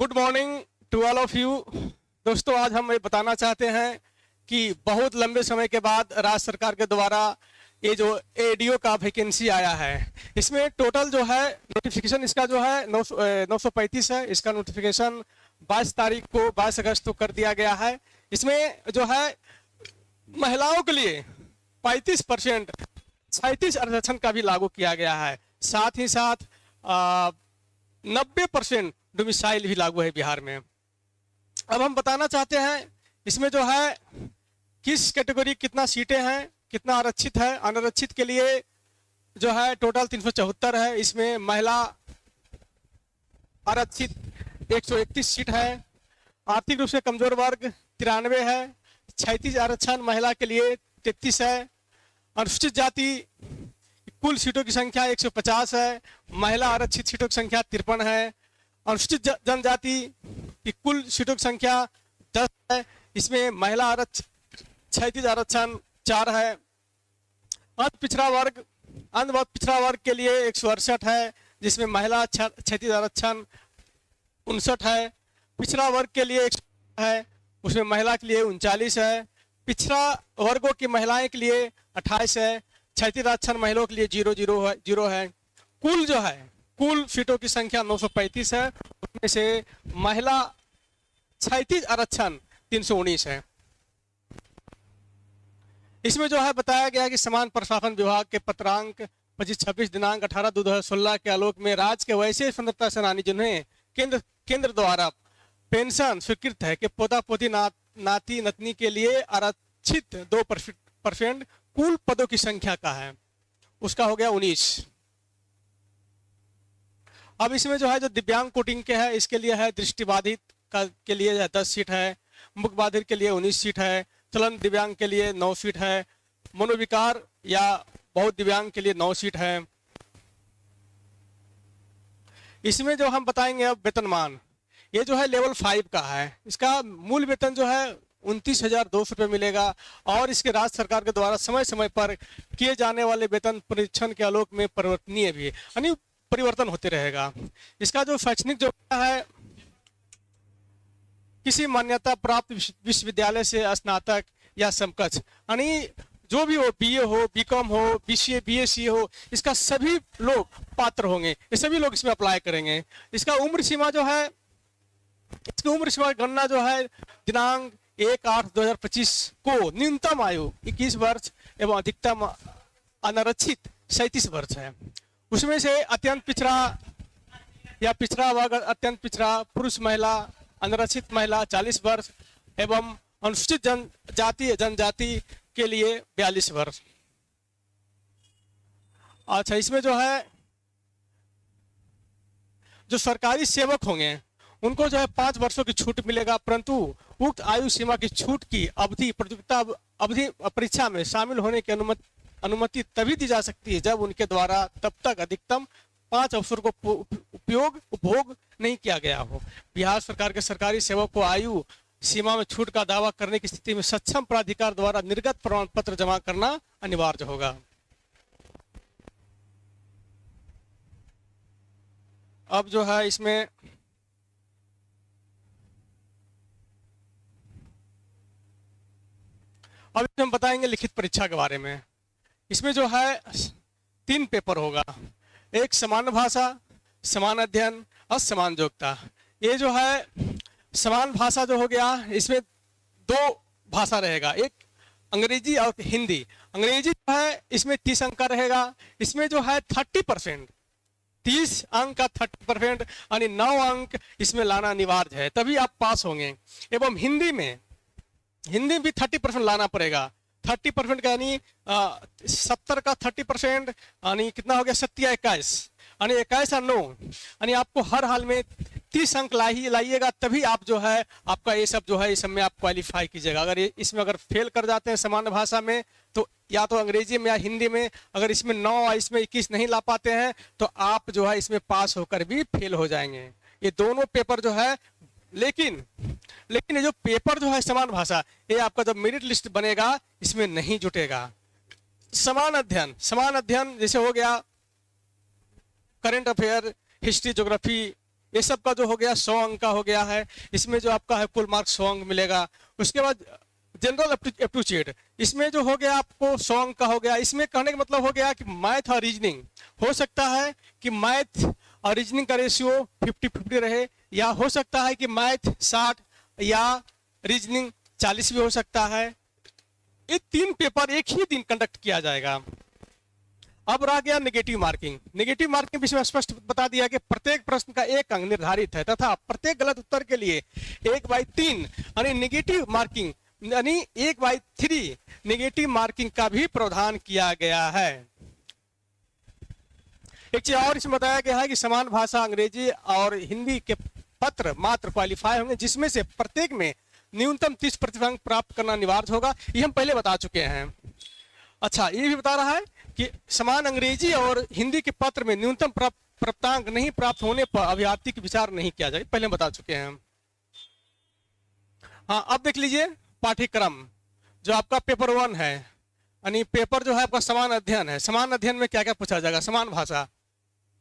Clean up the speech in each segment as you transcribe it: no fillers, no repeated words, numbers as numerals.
Good morning to all of you. दोस्तों, आज हम ये बताना चाहते हैं कि बहुत लंबे समय के बाद राज्य सरकार के द्वारा ये जो एडीओ का वैकेंसी आया है, इसमें टोटल जो है नोटिफिकेशन इसका जो है 935 है। इसका नोटिफिकेशन 22 तारीख को 22 अगस्त को कर दिया गया है। इसमें जो है महिलाओं के लिए 35% 37 आरक्षण का भी लागू किया गया है। साथ ही साथ 90% डोमिसाइल भी लागू है बिहार में। अब हम बताना चाहते हैं इसमें जो है किस कैटेगरी कितना सीटें हैं, कितना आरक्षित है। अनारक्षित के लिए जो है टोटल 374 है। इसमें महिला आरक्षित 131 सीट है। आर्थिक रूप से कमजोर वर्ग 93 है। 36 आरक्षण महिला के लिए 33 है। अनुसूचित जाति कुल सीटों की संख्या 150 है। महिला आरक्षित सीटों की संख्या 53 है। अनुसूचित जनजाति की कुल सीटों की संख्या 10 है। इसमें महिला आरक्षित 36 आरक्षण 4 है। अंत पिछड़ा वर्ग के लिए 168 है, जिसमें महिला 36 आरक्षण 59 है। पिछड़ा वर्ग के लिए 100 है, उसमें महिला के लिए 39 है। पिछड़ा वर्गों की महिलाएं के लिए 28 है। 36 आरक्षण महिलाओं के लिए 0 है। कुल जो है कुल सीटों की संख्या 935 है। उसमें से महिला 36 आरक्षण 319 है। इसमें जो है बताया गया कि समान प्रशासन विभाग के पत्रांक 25-26 दिनांक 18/2/2016 के आलोक में राज्य के वैसे स्वतंत्रता सेनानी जिन्हें केंद्र द्वारा पेंशन स्वीकृत है कि पोता पोती नाती नतनी के लिए आरक्षित 2% कुल पदों की संख्या का है, उसका हो गया 19। अब इसमें जो है जो दिव्यांग कोटिंग के है, इसके लिए है दृष्टिबाधित के लिए 10 सीट है। मुखबाधिर के लिए 19 सीट है। चलन दिव्यांग के लिए 9 सीट है। मनोविकार या बहुत दिव्यांग के लिए 9 सीट है। इसमें जो हम बताएंगे अब वेतनमान, ये जो है लेवल 5 का है। इसका मूल वेतन जो है 29,200 रुपये मिलेगा और इसके राज्य सरकार के द्वारा समय समय पर किए जाने वाले वेतन परीक्षण के आलोक में परिवर्तनीय भी है, यानी परिवर्तन होते रहेगा। इसका जो शैक्षणिक जो है किसी मान्यता प्राप्त विश्वविद्यालय से स्नातक या समकक्ष, यानी जो भी हो, बीए हो, बीकॉम हो, बीसीए बीएससी हो, इसका सभी लोग पात्र होंगे। ये सभी लोग इसमें अप्लाई करेंगे। इसका उम्र सीमा जो है, इसकी उम्र सीमा गणना जो है दिनांक 1/8/2025 को न्यूनतम आयु 21 वर्ष एवं अधिकतम अनारक्षित 37 वर्ष है। उसमें से अत्यंत पिछड़ा या पिछड़ा वर्ग, अत्यंत पिछड़ा पुरुष महिला, अनारक्षित महिला 40 वर्ष एवं अनुसूचित जनजाति के लिए 42 वर्ष। अच्छा, इसमें जो है जो सरकारी सेवक होंगे उनको जो है 5 वर्षों की छूट मिलेगा, परंतु उक्त आयु सीमा की छूट की अवधि प्रतियोगिता अवधि परीक्षा में शामिल होने की अनुमति तभी दी जा सकती है जब उनके द्वारा तब तक अधिकतम 5 अवसर को उपभोग नहीं किया गया हो। बिहार सरकार के सरकारी सेवक को आयु सीमा में छूट का दावा करने की स्थिति में सक्षम प्राधिकार द्वारा निर्गत प्रमाण पत्र जमा करना अनिवार्य होगा। अब जो है इसमें अब हम बताएंगे लिखित परीक्षा के बारे में। इसमें जो है 3 पेपर होगा। एक समान भाषा, समान अध्ययन और समान योग्यता। ये जो है समान भाषा जो हो गया, इसमें 2 भाषा रहेगा, एक अंग्रेजी और हिंदी। अंग्रेजी जो है इसमें 30 अंक का रहेगा। इसमें जो है 30% 30 अंक का 30% यानी 9 अंक इसमें लाना अनिवार्य है, तभी आप पास होंगे। एवं हिंदी भी 30% लाना पड़ेगा। 30% का यानी 70 का 30% यानी कितना हो गया 21 यानी 21 और 9 यानी आपको हर हाल में 30 अंक लाइएगा, तभी आप जो है आपका ये सब जो है इस सब में आप क्वालिफाई कीजिएगा। अगर इसमें अगर फेल कर जाते हैं सामान्य भाषा में, तो या तो अंग्रेजी में या हिंदी में, अगर इसमें 9 और इसमें 21 नहीं ला पाते हैं तो आप जो है इसमें पास होकर भी फेल हो जाएंगे। ये दोनों पेपर जो है, लेकिन ये जो पेपर जो है समान भाषा, ये आपका जब मेरिट लिस्ट बनेगा इसमें नहीं जुटेगा। समान अध्ययन जैसे हो गया करंट अफेयर, हिस्ट्री, ज्योग्राफी, ये सब का जो हो गया 100 अंक का हो गया है। इसमें जो आपका है फुल मार्क्स 100 अंक मिलेगा। उसके बाद जनरल एप्टीट्यूड, इसमें जो हो गया आपको 100 अंक का हो गया। इसमें कहने का मतलब हो गया कि मैथ और रीजनिंग, हो सकता है कि मैथ और रीजनिंग का रेशियो 50-50 रहे, या हो सकता है कि मैथ 60 या रीजनिंग 40 भी हो सकता है। ये 3 पेपर एक ही दिन कंडक्ट किया जाएगा। अब रह गया नेगेटिव मार्किंग। नेगेटिव मार्किंग विषय में स्पष्ट बता दिया कि प्रत्येक प्रश्न का 1 अंक निर्धारित है तथा प्रत्येक गलत उत्तर के लिए 1/3 यानी नेगेटिव मार्किंग यानी 1/3 नेगेटिव मार्किंग का भी प्रावधान किया गया है। एक चीज और इसमें बताया गया है कि समान भाषा अंग्रेजी और हिंदी के पत्र मात्र क्वालिफाई होंगे, जिसमें से प्रत्येक में न्यूनतम 30 प्रतिशत प्राप्त करना अनिवार्य होगा। ये हम पहले बता चुके हैं। अच्छा, ये भी बता रहा है कि समान अंग्रेजी और हिंदी के पत्र में न्यूनतम प्राप्तांक नहीं प्राप्त होने पर अभ्यर्थी की विचार नहीं किया जाए, पहले बता चुके हैं। हाँ, अब देख लीजिए पाठ्यक्रम जो आपका पेपर 1 है, यानी पेपर जो है आपका समान अध्ययन है। समान अध्ययन में क्या क्या पूछा जाएगा? समान भाषा,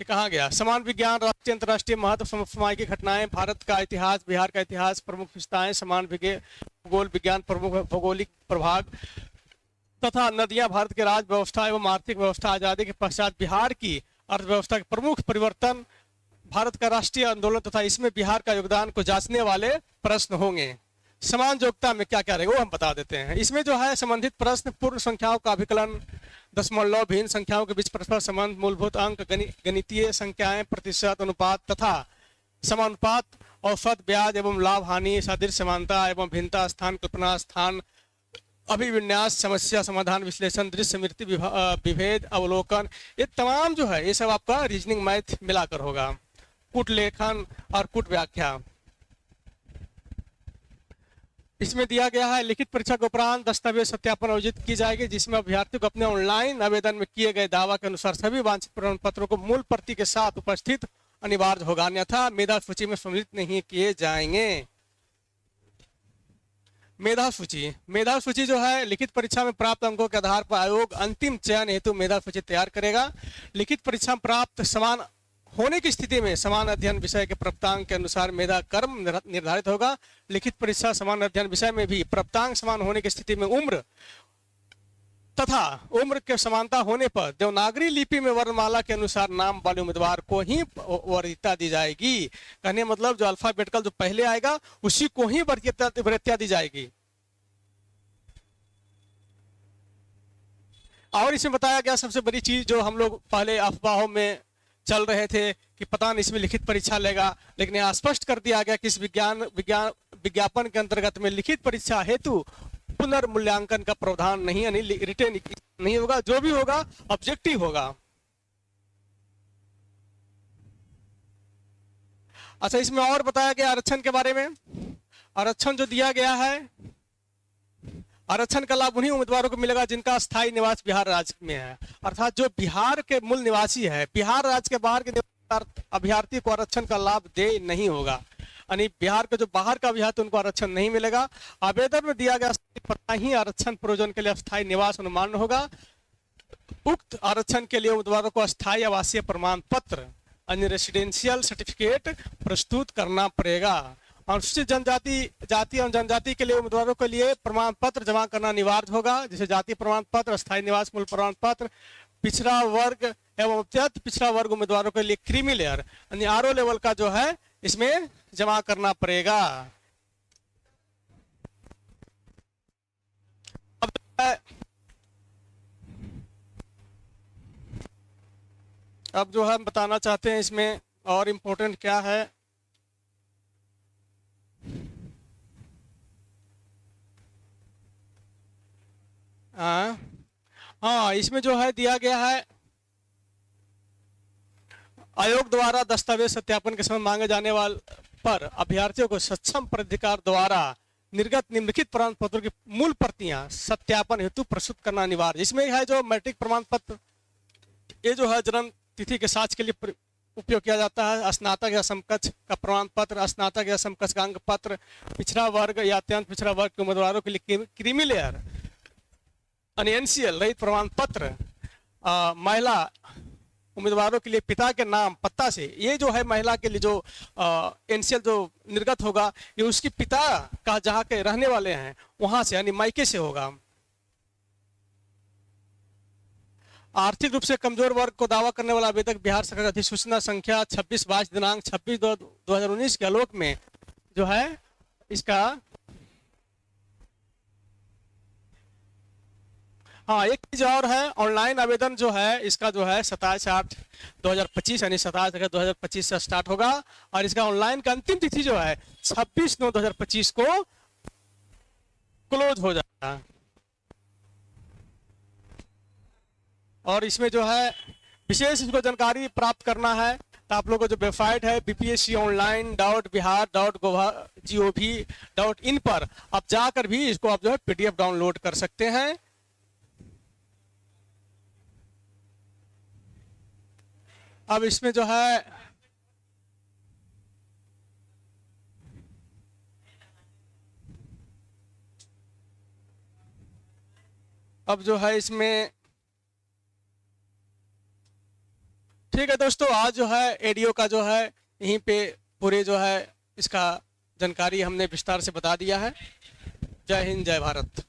ये कहाँ गया? समान विज्ञान, राष्ट्रीय अंतर्राष्ट्रीय महत्व, समसामयिक घटनाएं, भारत का इतिहास, बिहार का इतिहास, प्रमुख विशेषताएं, समान भूगोल विज्ञान, प्रमुख भौगोलिक प्रभाग तथा नदियां, भारत के राज्य व्यवस्था एवं आर्थिक व्यवस्था, आजादी के पश्चात बिहार की अर्थव्यवस्था के प्रमुख परिवर्तन, भारत का राष्ट्रीय आंदोलन तथा इसमें बिहार का योगदान को जांचने वाले प्रश्न होंगे। समान योग्यता में क्या क्या रहेगा वो हम बता देते हैं। इसमें जो है संबंधित प्रश्न, पूर्ण संख्याओं का अभिकलन, दशमलव, भिन्न संख्याओं के बीच परस्पर संबंध, मूलभूत अंक, गणितीय संख्याएं, प्रतिशत, अनुपात तथा समानुपात, औसत, ब्याज एवं लाभ हानि, सादृश्य, समानता एवं भिन्नता, स्थान कल्पना, स्थान अभिविन्यास, समस्या समाधान, विश्लेषण, दृश्य स्मृति, विभेद, अवलोकन, ये तमाम जो है ये सब आपका रीजनिंग मैथ मिलाकर होगा। कूट लेखन और कूट व्याख्या इसमें दिया गया है। लिखित परीक्षा के उपरांत दस्तावेज सत्यापन आयोजित की जाएगी, जिसमें अभ्यर्थी को अपने ऑनलाइन आवेदन में किए गए दावा के अनुसार सभी वांछित प्रमाण पत्रों को मूल प्रति के साथ उपस्थित अनिवार्य होगा, अन्यथा मेधा सूची में सम्मिलित नहीं किए जाएंगे। मेधा सूची जो है लिखित परीक्षा में प्राप्त अंकों के आधार पर आयोग अंतिम चयन हेतु मेधा सूची तैयार करेगा। लिखित परीक्षा में प्राप्त समान होने की स्थिति में समान अध्ययन विषय के प्राप्तांक के अनुसार मेधा क्रम निर्धारित होगा। लिखित परीक्षा समान अध्ययन विषय में भी प्राप्तांक समान होने की स्थिति में उम्र तथा उम्र के समानता होने पर देवनागरी लिपि में वर्णमाला के अनुसार नाम वाले उम्मीदवार को ही वरीयता दी जाएगी। कहने मतलब जो अल्फाबेटिकल जो पहले आएगा उसी को ही वरीयता दी जाएगी। और इसमें बताया गया सबसे बड़ी चीज जो हम लोग पहले अफवाहों में चल रहे थे कि पता नहीं इसमें लिखित परीक्षा लेगा, लेकिन यहाँ स्पष्ट कर दिया गया कि इस विज्ञापन के अंतर्गत में लिखित परीक्षा हेतु पुनर्मूल्यांकन का प्रावधान नहीं, यानी रिटेन नहीं होगा। जो भी होगा ऑब्जेक्टिव होगा। अच्छा, इसमें और बताया गया आरक्षण के बारे में। आरक्षण जो दिया गया है, आरक्षण का लाभ उन्हीं उम्मीदवारों को मिलेगा जिनका स्थायी निवास बिहार राज्य में है, अर्थात जो बिहार के मूल निवासी है, बिहार राज्य के बाहर के अभ्यर्थी को आरक्षण का लाभ दे नहीं होगा। यानी बिहार के जो बाहर का अभ्यर्थी उनको आरक्षण नहीं मिलेगा। आवेदन में दिया गया पता ही आरक्षण प्रयोजन के लिए स्थायी निवास अनुमान होगा। उक्त आरक्षण के लिए उम्मीदवारों को स्थायी आवासीय प्रमाण पत्र यानी रेसिडेंशियल सर्टिफिकेट प्रस्तुत करना पड़ेगा। अनुसूचित जनजाति, जाति एवं जनजाति के लिए उम्मीदवारों के लिए प्रमाण पत्र जमा करना अनिवार्य होगा, जैसे जाति प्रमाण पत्र, स्थायी निवास मूल प्रमाण पत्र। पिछड़ा वर्ग एवं अत्यंत पिछड़ा वर्ग उम्मीदवारों के लिए क्रीमी लेयर यानी आरओ लेवल का जो है इसमें जमा करना पड़ेगा। अब जो हम बताना चाहते हैं इसमें और इम्पोर्टेंट क्या है, हाँ इसमें जो है दिया गया है आयोग द्वारा दस्तावेज सत्यापन के समय मांगे जाने वाले पर अभ्यर्थियों को सक्षम प्राधिकार द्वारा निर्गत निम्नलिखित प्रमाण पत्रों की मूल प्रतियां सत्यापन हेतु प्रस्तुत करना अनिवार्य। इसमें है जो मैट्रिक प्रमाण पत्र, ये जो है जन्म तिथि के साक्ष्य के लिए उपयोग किया जाता है। स्नातक या समकक्ष का प्रमाण पत्र, स्नातक या समकक्ष का अंक पत्र, पिछड़ा वर्ग या अत्यंत पिछड़ा वर्ग के उम्मीदवारों के लिए क्रीमी लेयर एनसीएल रहित प्रमाण पत्र, महिला उम्मीदवारों के लिए पिता के नाम पत्ता से, ये जो है महिला के लिए जो एनसीएल जो निर्गत होगा, ये उसकी पिता का जहाँ के रहने वाले हैं वहां से यानी मायके से होगा। आर्थिक रूप से कमजोर वर्ग को दावा करने वाला आवेदक बिहार सरकार अधिसूचना संख्या 26/22 दिनांक 26/2/2019 के आलोक में जो है इसका, हाँ एक चीज और है, ऑनलाइन आवेदन जो है इसका जो है 27/8/2025 यानी 27/8/2025 से स्टार्ट होगा और इसका ऑनलाइन का अंतिम तिथि जो है 26/9/2025 को क्लोज हो जाएगा। और इसमें जो है विशेष इसको जानकारी प्राप्त करना है तो आप लोगों को जो वेबसाइट है bpsconline.bihar.gov.in पर आप जाकर भी इसको आप जो है पीडीएफ डाउनलोड कर सकते हैं। अब इसमें जो है इसमें ठीक है दोस्तों, आज जो है एडीओ का जो है यहीं पे पूरे जो है इसका जानकारी हमने विस्तार से बता दिया है। जय हिंद, जय भारत।